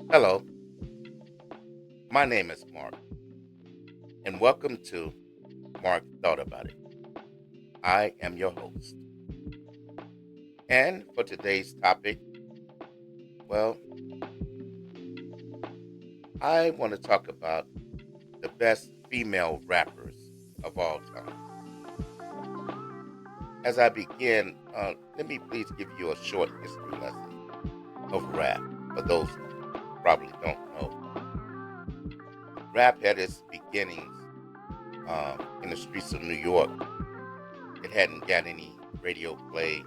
Hello, my name is Mark, and welcome to Mark Thought About It. I am your host. And for today's topic, well, I want to talk about the best female rappers of all time. As I begin, let me please give you a short history lesson of rap for those who probably don't know. Rap had its beginnings in the streets of New York. It hadn't got any radio play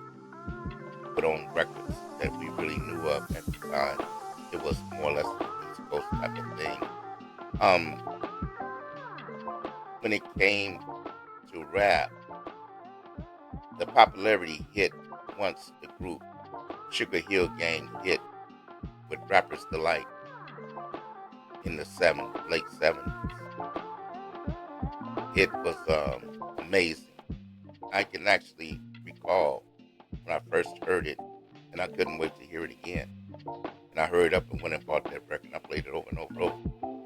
put on records that we really knew of at the time. It was more or less an East Coast type of thing. Um, when it came to rap, the popularity hit once the group Sugar Hill Gang hit with Rappers Delight in the late 70s. It was amazing. I can actually recall when I first heard it, and I couldn't wait to hear it again. And I hurried up and went and bought that record. And I played it over and over and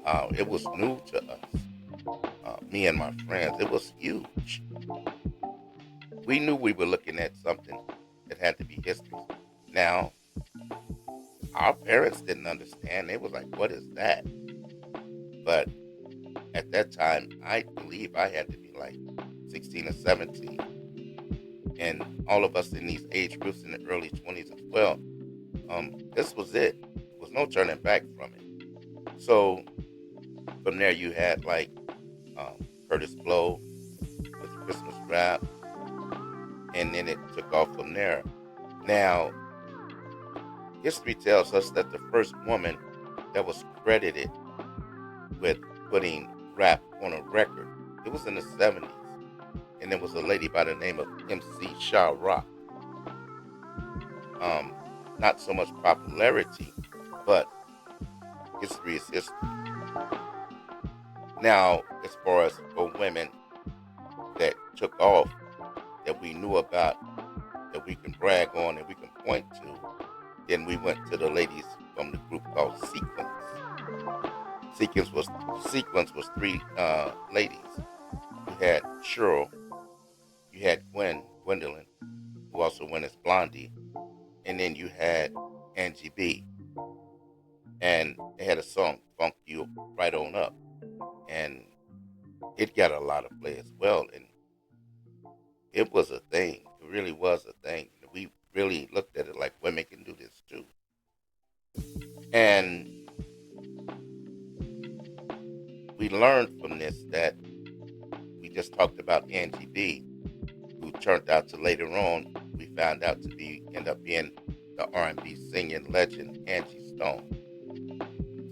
over. It was new to us, me and my friends. It was huge. We knew we were looking at something that had to be history. Now, our parents didn't understand. They was like, "What is that?" But at that time, I believe I had to be like 16 or 17. And all of us in these age groups in the early 20s as well. This was it. There was no turning back from it. So from there, you had like Curtis Blow with Christmas Rap, and then it took off from there. Now, history tells us that the first woman that was credited with putting rap on a record, it was in the 70s, and it was a lady by the name of MC Shaw Rock. Um, Not so much popularity, but history is history. Now, as far as for women that took off, that we knew about, that we can brag on, and we can point to, then we went to the ladies from the group called Sequence. Sequence was three ladies. You had Cheryl, you had Gwendolyn, who also went as Blondie, and then you had Angie B. And they had a song, Funk You Right On Up. And it got a lot of play as well. And it was a thing. It really was a thing. We really looked at it like women can do this too. And we learned from this that we just talked about Angie B, who turned out to later on, we found out to end up being the R&B singing legend Angie Stone.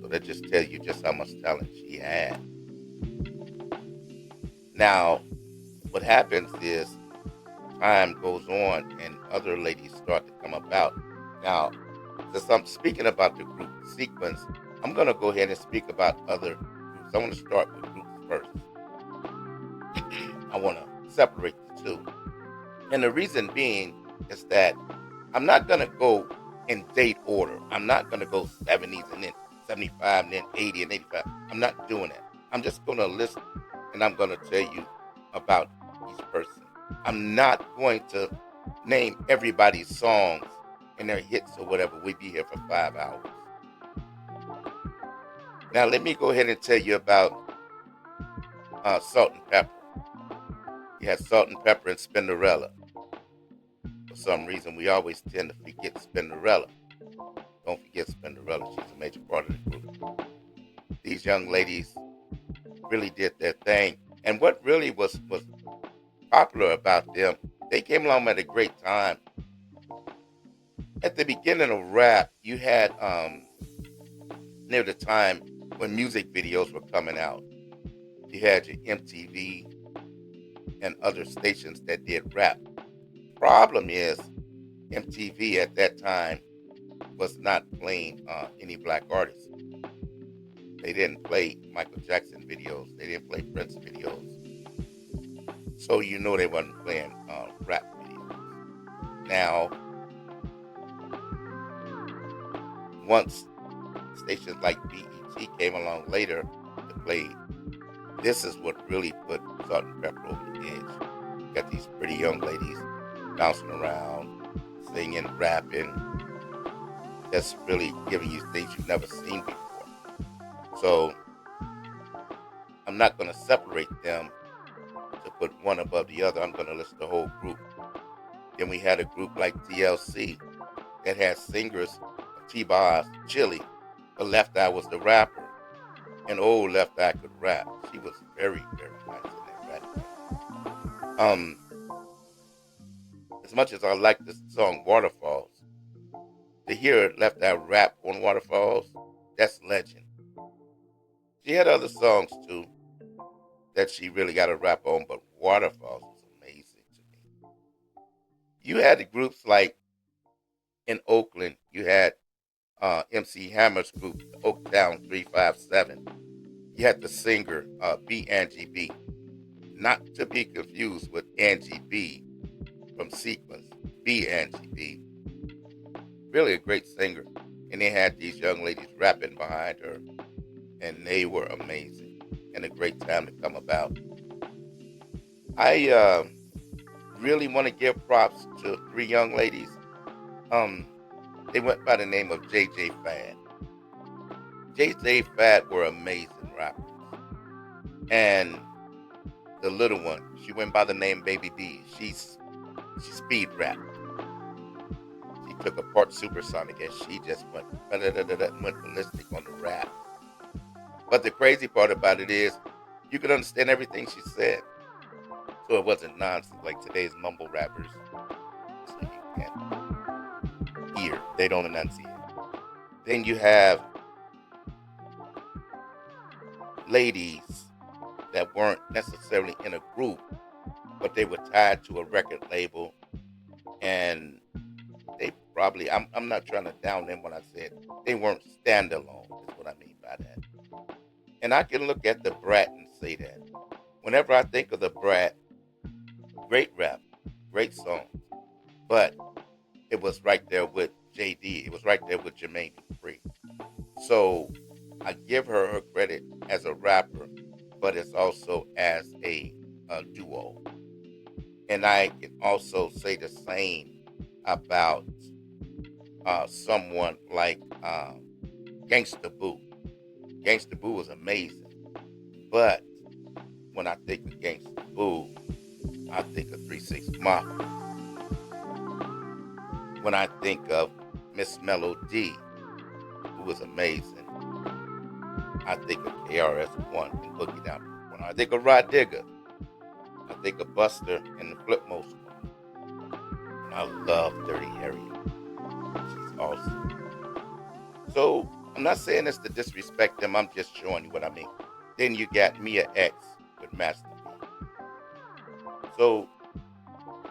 So that just tells you just how much talent she had. Now, what happens is time goes on and other ladies start to come about. Now, since I'm speaking about the group Sequence, I'm going to go ahead and speak about other groups. I want to start with groups first. I want to separate the two. And the reason being is that I'm not going to go in date order. I'm not going to go 70s and then 75 and then 80 and 85. I'm not doing that. I'm just going to list and I'm going to tell you about each person. I'm not going to name everybody's songs and their hits or whatever. We'd be here for 5 hours. Now, let me go ahead and tell you about Salt and Pepper. You had Salt and Pepper and Spinderella. For some reason, we always tend to forget Spinderella. Don't forget Spinderella. She's a major part of the group. These young ladies really did their thing. And what really was popular about them, they came along at a great time. At the beginning of rap, you had near the time when music videos were coming out, you had your MTV and other stations that did rap. Problem is, MTV at that time was not playing any black artists. They didn't play Michael Jackson videos. They didn't play Prince videos. So you know they wasn't playing rap videos. Now, once stations like BET came along later to play. This is what really put Salt and Pepper over the edge. Got these pretty young ladies bouncing around, singing, rapping, that's really giving you things you've never seen before. So I'm not going to separate them to put one above the other. I'm going to list the whole group. Then we had a group like TLC that had singers, T-Boz, Chili. The Left Eye was the rapper. And old Left Eye could rap. She was very, very nice in that rap. As much as I like the song Waterfalls, to hear Left Eye rap on Waterfalls, that's legend. She had other songs too that she really got to rap on, but Waterfalls was amazing to me. You had the groups like in Oakland, you had MC Hammer's group, Oaktown 357. You had the singer B. Angie B. Not to be confused with Angie B from Sequence. B. Angie B. Really a great singer. And they had these young ladies rapping behind her. And they were amazing. And a great time to come about. I really want to give props to three young ladies. They went by the name of JJ Fad. JJ Fad were amazing rappers. And the little one, she went by the name Baby D. She speed rapped. She took apart Supersonic and she just went ballistic on the rap. But the crazy part about it is you could understand everything she said. So it wasn't nonsense like today's mumble rappers. So you can't hear. They don't enunciate. Then you have ladies that weren't necessarily in a group, but they were tied to a record label, and they probably, I'm not trying to down them when I said they weren't standalone, is what I mean by that. And I can look at the Brat and say that. Whenever I think of the Brat, great rap, great song, but it was right there with JD. It was right there with Jermaine Dupri. So I give her credit as a rapper, but it's also as a duo. And I can also say the same about someone like Gangsta Boo. Gangsta Boo was amazing. But when I think of Gangsta Boo, I think of 3-6 Mafia. When I think of Miss Melody, who was amazing, I think of KRS-One and Boogie Down. When I think of Rod Digger, I think of Buster and the Flipmode Squad. And I love Dirty Harry. She's awesome. So I'm not saying this to disrespect them. I'm just showing you what I mean. Then you got Mia X with Master P. So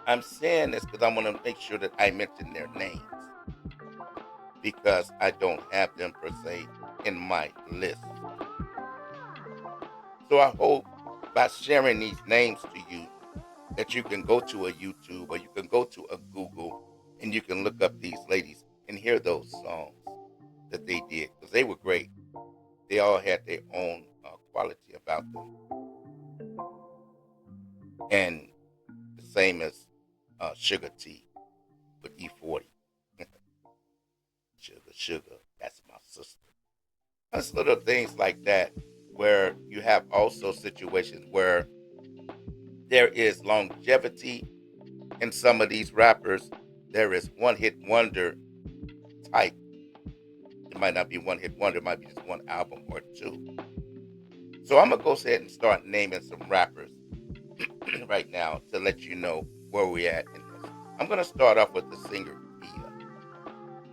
I'm saying this because I want to make sure that I mention their names, because I don't have them per se in my list. So I hope by sharing these names to you that you can go to a YouTube or you can go to a Google and you can look up these ladies and hear those songs that they did, because they were great. They all had their own quality about them. And the same as Sugar T with E40. Sugar, that's my sister. That's little things like that, where you have also situations where there is longevity in some of these rappers. There is one hit wonder type. It might not be one hit wonder, it might be just one album or two. So I'm gonna go ahead and start naming some rappers right now to let you know where we're at in this. I'm gonna start off with the singer Kia.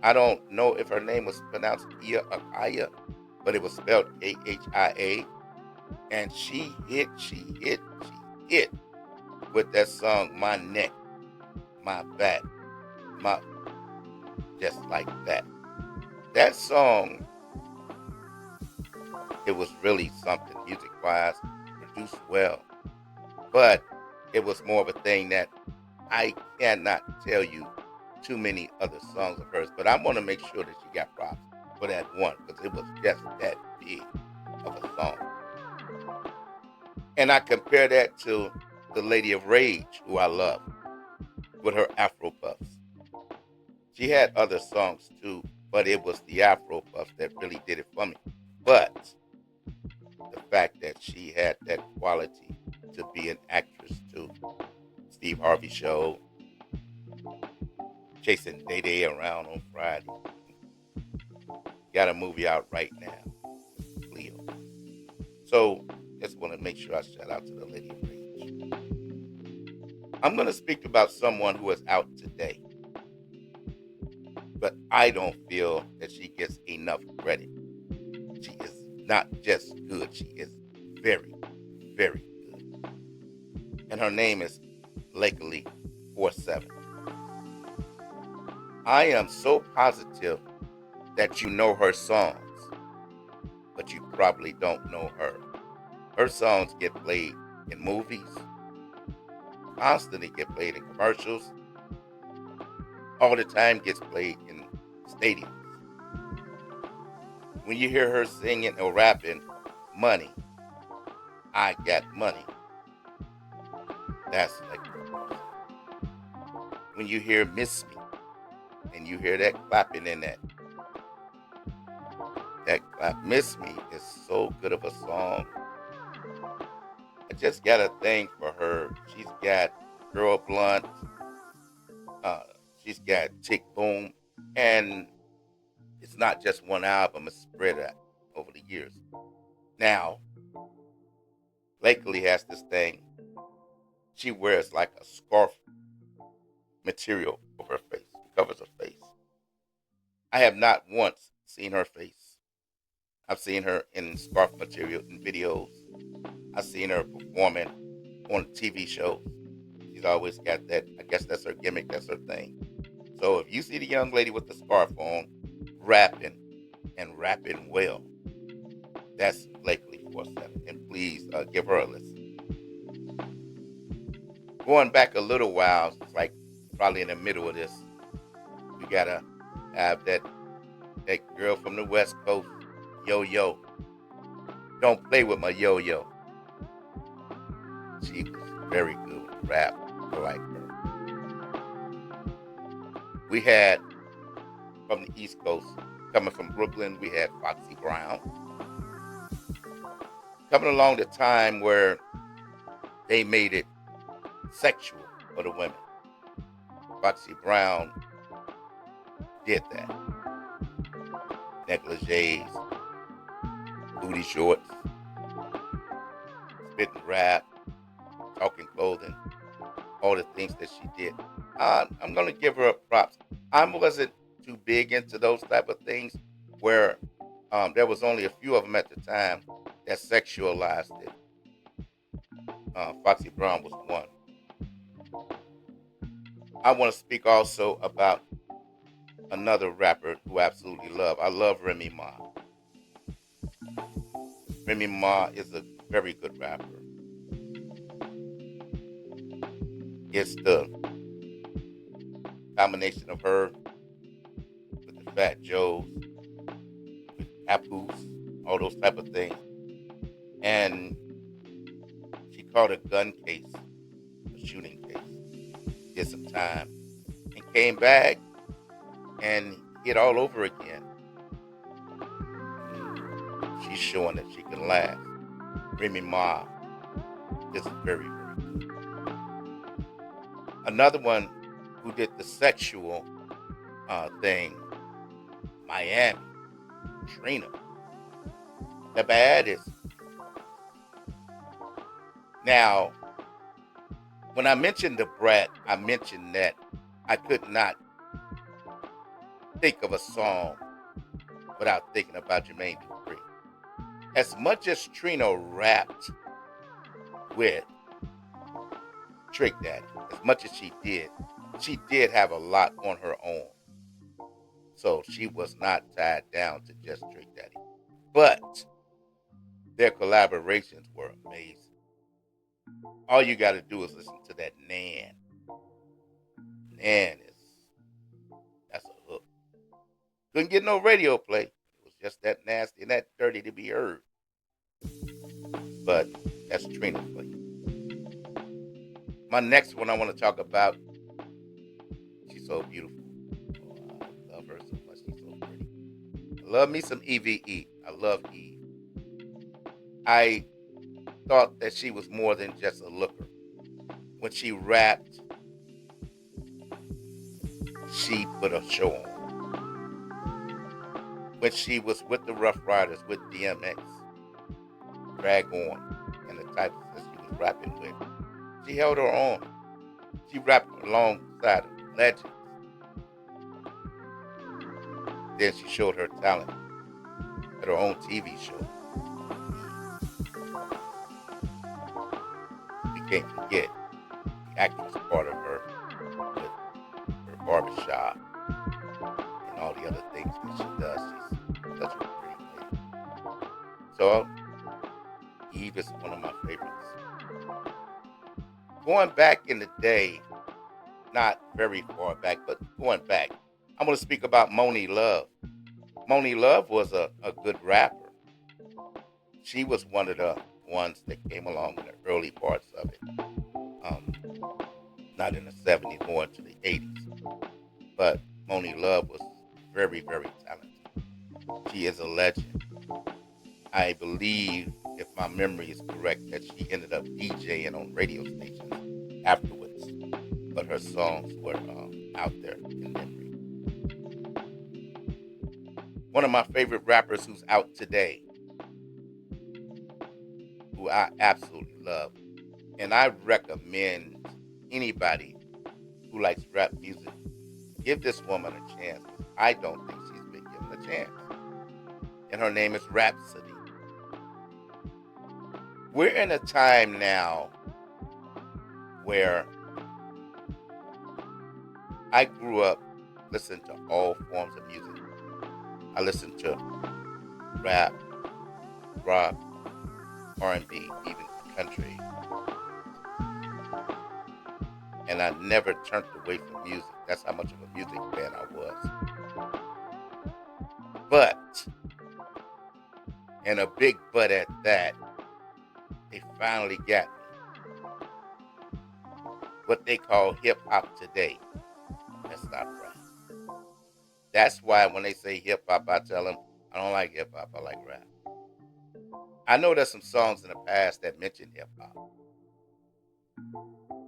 I don't know if her name was pronounced Kia or Kaya, but it was spelled Khia. And she hit with that song, My Neck, My Back, My, just like that. That song, it was really something music-wise, produced well. But it was more of a thing that I cannot tell you too many other songs of hers. But I want to make sure that she got props. for that one because it was just that big of a song. And I compare that to the Lady of Rage, who I love, with her Afro Puffs. She had other songs too, but it was the Afro Puffs that really did it for me. But the fact that she had that quality to be an actress too. Steve Harvey Show, chasing Day Day around on Friday. Got a movie out right now, Leo. So just want to make sure I shout out to the Lady of Rage. I'm going to speak about someone who is out today, but I don't feel that she gets enough credit. She is not just good, she is very, very good. And her name is Lakely 47. I am so positive that you know her songs, but you probably don't know her. Her songs get played in movies, constantly get played in commercials, all the time gets played in stadiums. When you hear her singing or rapping, money, I got money, that's like, when you hear Miss Me, and you hear that clapping in that clap, Miss Me is so good of a song. I just got a thing for her. She's got Girl Blunt, uh, she's got Tick Boom, and it's not just one album, it's spread out over the years. Now, Lakely has this thing. She wears like a scarf material over her face. It covers her face. I have not once seen her face. I've seen her in scarf material in videos. I've seen her performing on TV shows. She's always got that. I guess that's her gimmick. That's her thing. So if you see the young lady with the scarf on, rapping and rapping well, that's Lakely 47. And please give her a listen. Going back a little while, it's like probably in the middle of this, you gotta have that girl from the West Coast, Yo Yo. Don't play with my Yo Yo. She was very good with rap. I like her. We had from the East Coast, coming from Brooklyn, we had Foxy Brown. Coming along the time where they made it sexual for the women. Foxy Brown did that. Negligees, booty shorts, spitting rap, talking clothing, all the things that she did. I'm gonna give her props. I wasn't too big into those type of things where there was only a few of them at the time that sexualized it. Foxy Brown was one. I want to speak also about another rapper who I absolutely love. I love Remy Ma. Remy Ma is a very good rapper. It's the combination of her with the Fat Joes, with Papoose, all those type of things. And she caught a gun case, a shooting case, did some time, and came back and hit all over again. She's showing that she can last. Remy Ma is very, very good. Another one who did the sexual thing, Miami, Trina, the baddest. Now, when I mentioned the brat, I mentioned that I could not think of a song without thinking about Jermaine Dupri. As much as Trina rapped with Trick Daddy, as much as she did have a lot on her own. So she was not tied down to just Trick Daddy. But their collaborations were amazing. All you got to do is listen to that Nan. Nan is, that's a hook. Couldn't get no radio play. just that nasty and that dirty to be heard. But that's Trina for you. My next one I want to talk about, she's so beautiful. Oh, I love her so much. She's so pretty. I love me some EVE. I love Eve. I thought that she was more than just a looker. When she rapped, she put a show on. When she was with the Rough Riders, with DMX, Drag On, and the types that she was rapping with, she held her own. She rapped alongside of legends. Then she showed her talent at her own TV show. We can't forget the actress part of her with her barbershop and all the other things that she does. She's such a pretty lady. So Eve is one of my favorites. Going back in the day, not very far back, but going back, I'm going to speak about Monie Love. Monie Love was a good rapper. She was one of the ones that came along in the early parts of it. Not in the 70s, more into the 80s. But Monie Love was very, very talented. She is a legend. I believe, if my memory is correct, that she ended up DJing on radio stations afterwards. But her songs were out there in memory. One of my favorite rappers who's out today, who I absolutely love, and I recommend anybody who likes rap music, give this woman a chance. I don't think she's been given a chance. And her name is Rapsody. We're in a time now where I grew up listening to all forms of music. I listened to rap, rock, R&B, even country. And I never turned away from music. That's how much of a music fan I was. But, and a big but at that, they finally got me. What they call hip-hop today. That's not rap. That's why when they say hip-hop, I tell them, I don't like hip-hop, I like rap. I know there's some songs in the past that mention hip-hop.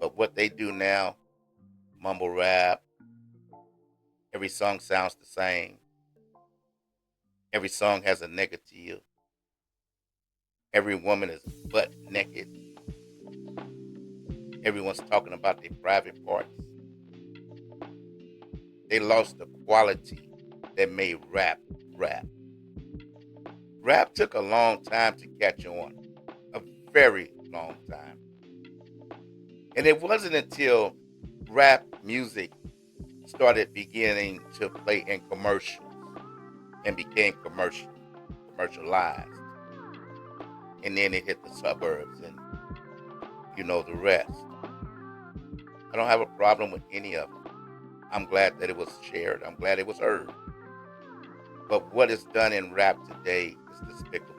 But what they do now, mumble rap, every song sounds the same. Every song has a negative. Every woman is butt naked. Everyone's talking about their private parts. They lost the quality that made rap rap. Rap took a long time to catch on. A very long time. And it wasn't until rap music started beginning to play in commercials and became commercialized. And then it hit the suburbs and you know the rest. I don't have a problem with any of it. I'm glad that it was shared. I'm glad it was heard. But what is done in rap today is despicable.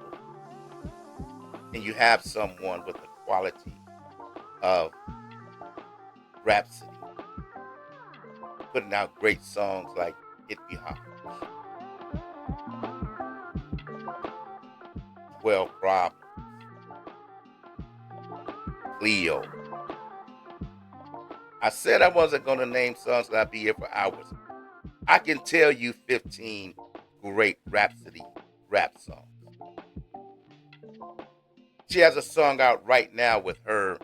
And you have someone with the quality of Rapsody putting out great songs like It Be Hot, 12 Problems, Cleo. I said I wasn't going to name songs that I'd be here for hours. I can tell you 15 great Rapsody rap songs. She has a song out right now with her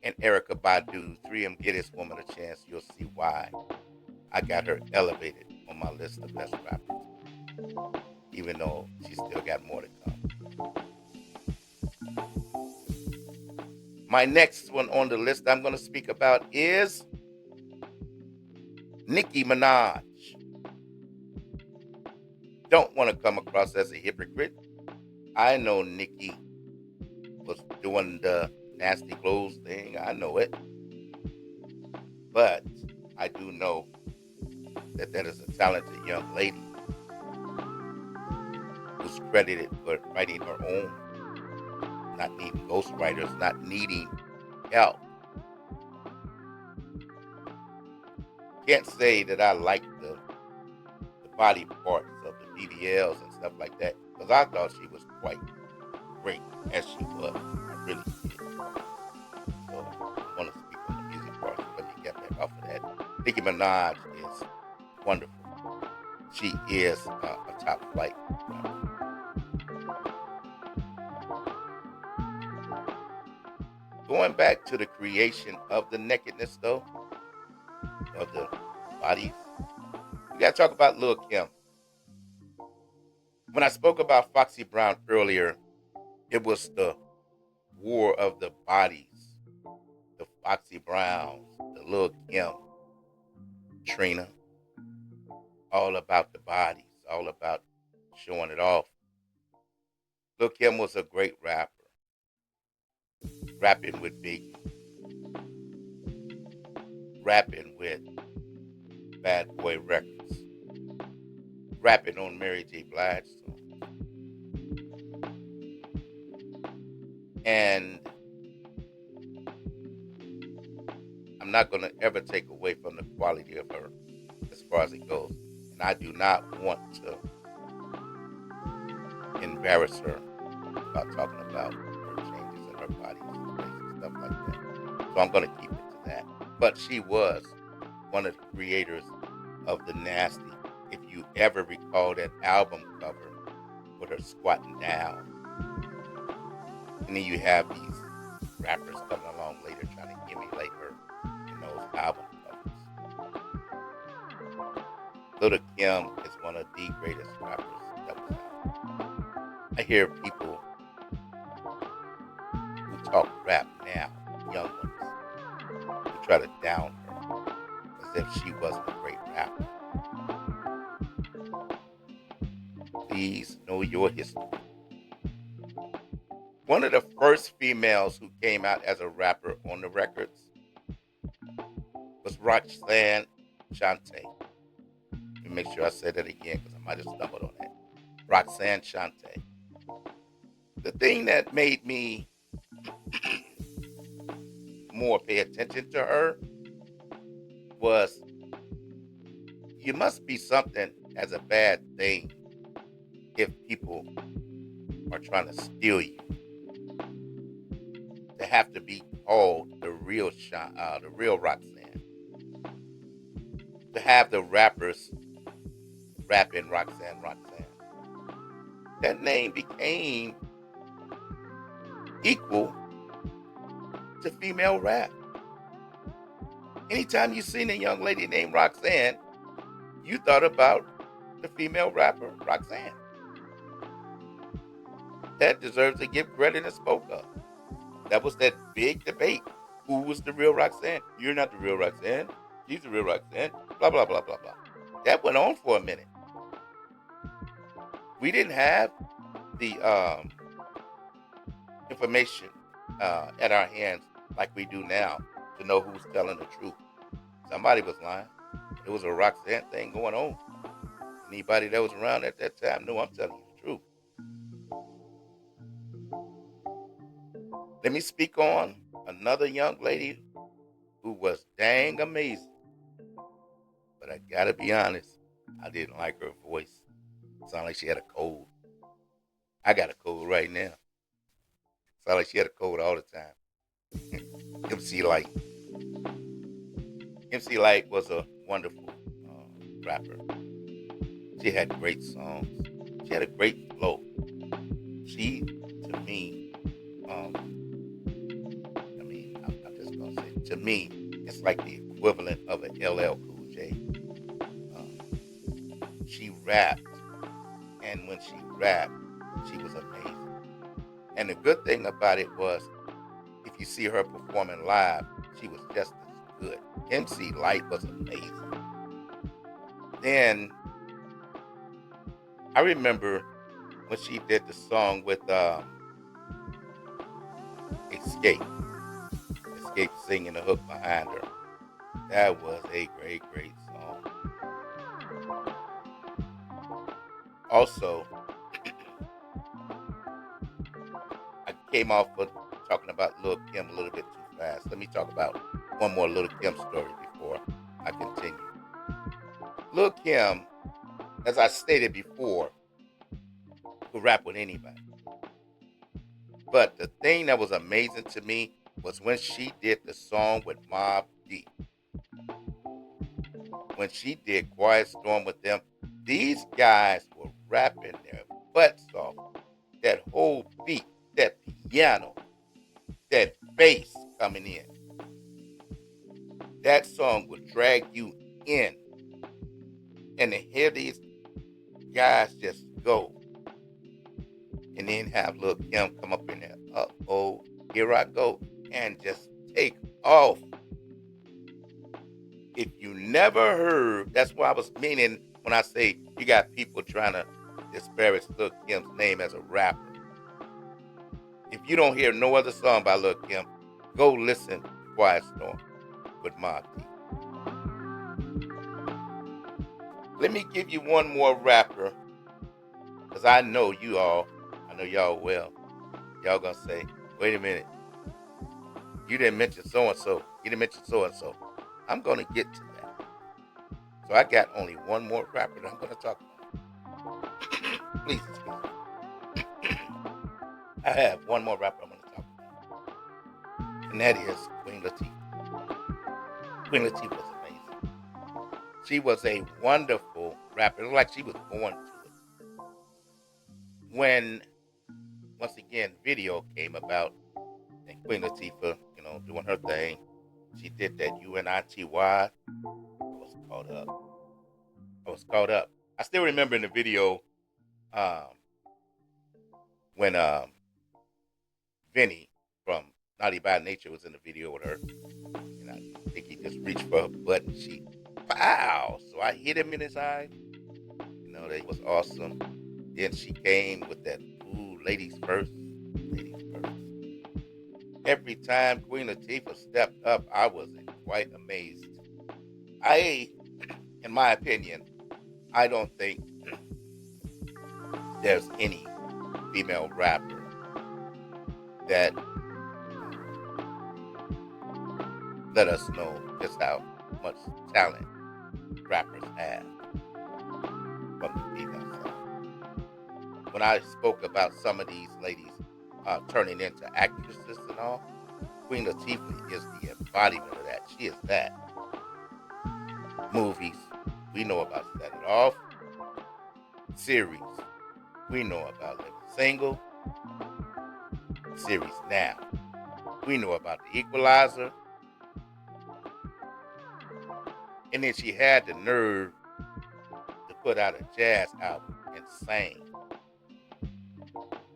and Erykah Badu. 3M, Get This Woman a Chance. You'll see why I got her elevated on my list of best rappers, even though she still got more to come. My next one on the list I'm going to speak about is Nicki Minaj. Don't want to come across as a hypocrite. I know Nicki was doing the nasty clothes thing. I know it. But I do know that is a talented young lady. was credited for writing her own, not needing ghostwriters, not needing help. Can't say that I like the body parts of the BBLs and stuff like that, because I thought she was quite great as she was. I really did. So I want to speak on the music part, so let me get back off of that. Nicki Minaj is wonderful. She is a top flight rapper. Going back to the creation of the nakedness, though, of the bodies, we got to talk about Lil' Kim. When I spoke about Foxy Brown earlier, it was the war of the bodies, the Foxy Browns, the Lil' Kim, Trina, all about the bodies, all about showing it off. Lil' Kim was a great rapper, rapping with Biggie, rapping with Bad Boy Records, rapping on Mary J. Blige songs. And I'm not going to ever take away from the quality of her as far as it goes. And I do not want to embarrass her about talking about her changes in her body and stuff like that. So I'm going to keep it to that. But she was one of the creators of the Nasty. If you ever recall that album cover with her squatting down, and then you have these rappers coming along later trying to emulate her in those album covers. Lil' Kim is one of the greatest rappers that was out. I hear people who talk rap now, young ones, who try to down her as if she wasn't a great rapper. Please know your history. One of the first females who came out as a rapper on the records was Roxanne Shante. Let me make sure I say that again because I might have stumbled on that. Roxanne Shante. The thing that made me more pay attention to her was you must be something as a bad thing if people are trying to steal you. To have to be called the real Roxanne. To have the rappers rapping Roxanne. That name became equal to female rap. Anytime you seen a young lady named Roxanne, you thought about the female rapper Roxanne. That deserves to give credit and spoke up. That was that big debate. Who was the real Roxanne? You're not the real Roxanne. She's the real Roxanne. Blah, blah, blah, blah, blah. That went on for a minute. We didn't have the information at our hands like we do now to know who's telling the truth. Somebody was lying. There was a Roxanne thing going on. Anybody that was around at that time knew I'm telling you the truth. Let me speak on another young lady who was dang amazing. But I gotta be honest, I didn't like her voice. It sounded like she had a cold. I got a cold right now. It sounded like she had a cold all the time. MC Light. MC Light was a wonderful rapper. She had great songs. She had a great flow. She, to me, I'm just gonna say, to me, it's like the equivalent of an LL Cool J. She rapped, and when she rapped, she was amazing. And the good thing about it was, if you see her performing live, she was just as good. MC Light was amazing. Then I remember when she did the song with Escape. Escape singing the hook behind her. That was a great, great song. Also, came off of talking about Lil Kim a little bit too fast. Let me talk about one more Lil Kim story before I continue. Lil Kim, as I stated before, could rap with anybody. But the thing that was amazing to me was when she did the song with Mobb Deep. When she did Quiet Storm with them, these guys were rapping their butts off. That whole beat, that piano, that bass coming in. That song would drag you in. And to hear these guys just go. And then have Lil Kim come up in there. Uh-oh, here I go. And just take off. If you never heard, that's what I was meaning when I say you got people trying to disparage Lil Kim's name as a rapper. If you don't hear no other song by Lil Kim, go listen to Quiet Storm with Mobb Deep. Let me give you one more rapper, because I know y'all well. Y'all gonna say, wait a minute, you didn't mention so-and-so, you didn't mention so-and-so. I'm gonna get to that. So I got only one more rapper that I'm gonna talk about. Please excuse me. I have one more rapper I'm gonna talk about. And that is Queen Latifah. Queen Latifah was amazing. She was a wonderful rapper. It looked like she was born to it. When, once again, video came about and Queen Latifah, doing her thing, she did that UNITY. I was caught up. I still remember in the video when Vinny from Naughty by Nature was in the video with her. And I think he just reached for her butt and she, pow! So I hit him in his eye. That was awesome. Then she came with that, ladies first. Ladies first. Every time Queen Latifah stepped up, I was quite amazed. In my opinion, I don't think there's any female rapper that let us know just how much talent rappers have from the female side. When I spoke about some of these ladies turning into actresses and all, Queen Latifah is the embodiment of that. She is that. Movies, we know about Set It Off. Series, we know about Living Single. Series now, we know about The Equalizer. And then she had the nerve to put out a jazz album, Insane.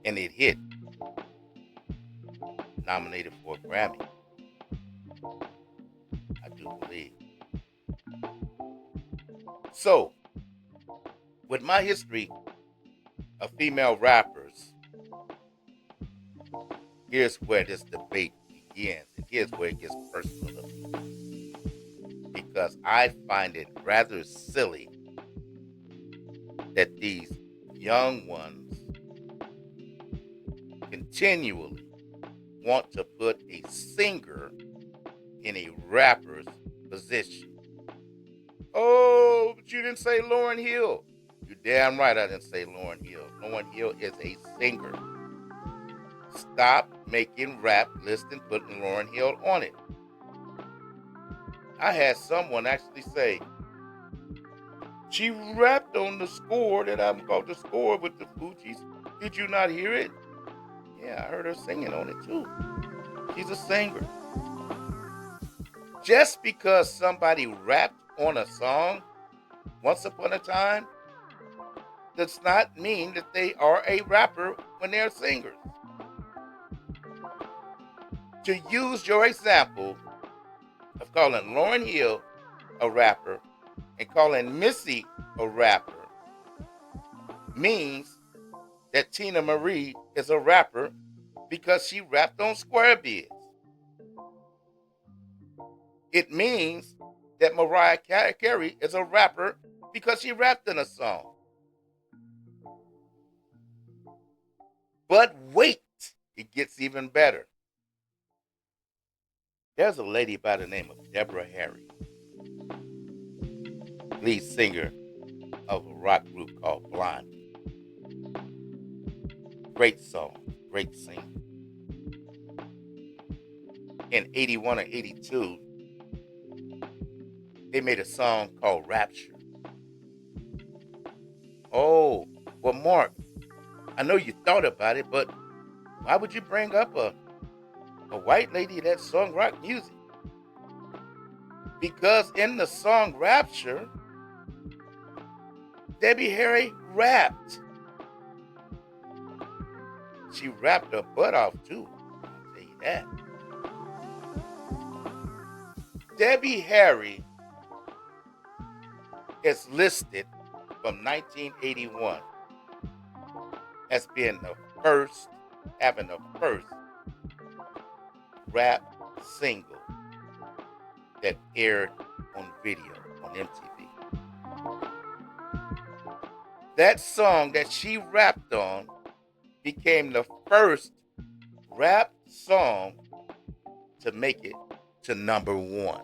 And it hit. Nominated for a Grammy. I do believe. So, with my history of female rappers, here's where this debate begins. And here's where it gets personal to me. Because I find it rather silly that these young ones continually want to put a singer in a rapper's position. Oh, but you didn't say Lauryn Hill. You're damn right I didn't say Lauryn Hill. Lauryn Hill is a singer. Stop making rap lists and putting Lauryn Hill on it. I had someone actually say, she rapped on the score that I'm called the score with the Fugees. Did you not hear it? Yeah, I heard her singing on it too. She's a singer. Just because somebody rapped on a song once upon a time does not mean that they are a rapper when they're singers. To use your example of calling Lauryn Hill a rapper and calling Missy a rapper means that Tina Marie is a rapper because she rapped on Square Biz. It means that Mariah Carey is a rapper because she rapped in a song. But wait, It gets even better. There's a lady by the name of Deborah Harry, lead singer of a rock group called Blondie. Great song, great singer. In 81 or 82, they made a song called Rapture. Oh, well, Mark, I know you thought about it, but why would you bring up a white lady that sung rock music? Because in the song Rapture, Debbie Harry rapped. She rapped her butt off too, I'll tell you that. Debbie Harry is listed from 1981 as being having the first rap single that aired on video on MTV. That song that she rapped on became the first rap song to make it to number one.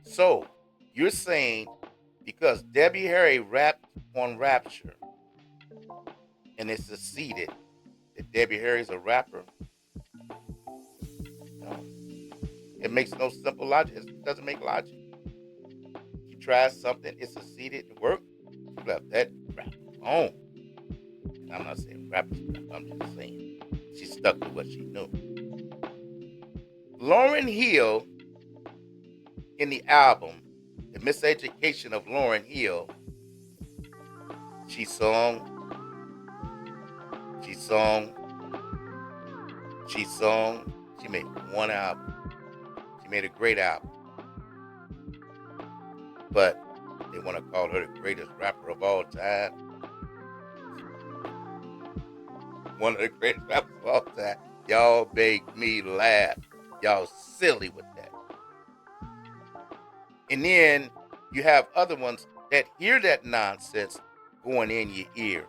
So, you're saying because Debbie Harry rapped on Rapture and it succeeded, that Debbie Harry's a rapper? No. It makes no simple logic. It doesn't make logic. She tried something, it succeeded, it worked. She left that rap alone. And I'm not saying rappers rap, I'm just saying she stuck to what she knew. Lauryn Hill, in the album, The Miseducation of Lauryn Hill, she made one album. She made a great album. But they want to call her the greatest rapper of all time. One of the greatest rappers of all time. Y'all make me laugh. Y'all silly with that. And then you have other ones that hear that nonsense going in your ear.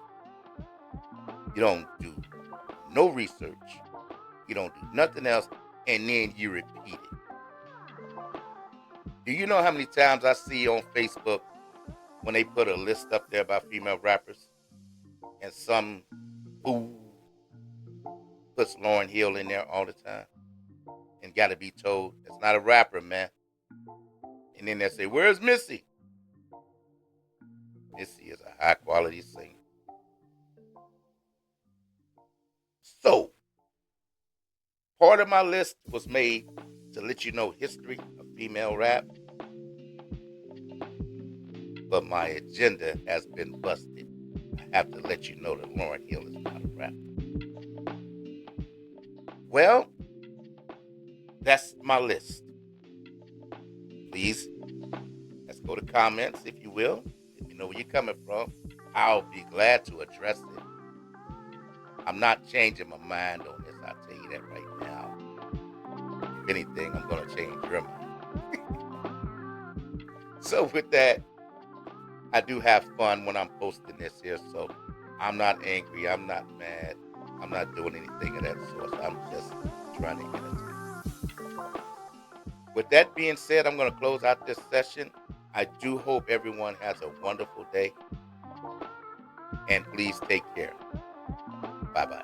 You don't do no research. You don't do nothing else, and then you repeat it. Do you know how many times I see on Facebook when they put a list up there about female rappers, and some fool puts Lauryn Hill in there all the time, and got to be told it's not a rapper, man. And then they say, "Where's Missy?" Missy is a high quality singer. So, part of my list was made to let you know history of female rap, but my agenda has been busted. I have to let you know that Lauryn Hill is not a rapper. Well, that's my list. Please, let's go to comments, if you will. Let me know where you're coming from. I'll be glad to address it. I'm not changing my mind on this, I'll tell you that right now. If anything, I'm going to change your mind. So with that, I do have fun when I'm posting this here, so I'm not angry, I'm not mad, I'm not doing anything of that sort. I'm just trying to entertain. With that being said, I'm going to close out this session. I do hope everyone has a wonderful day, and please take care. Bye-bye.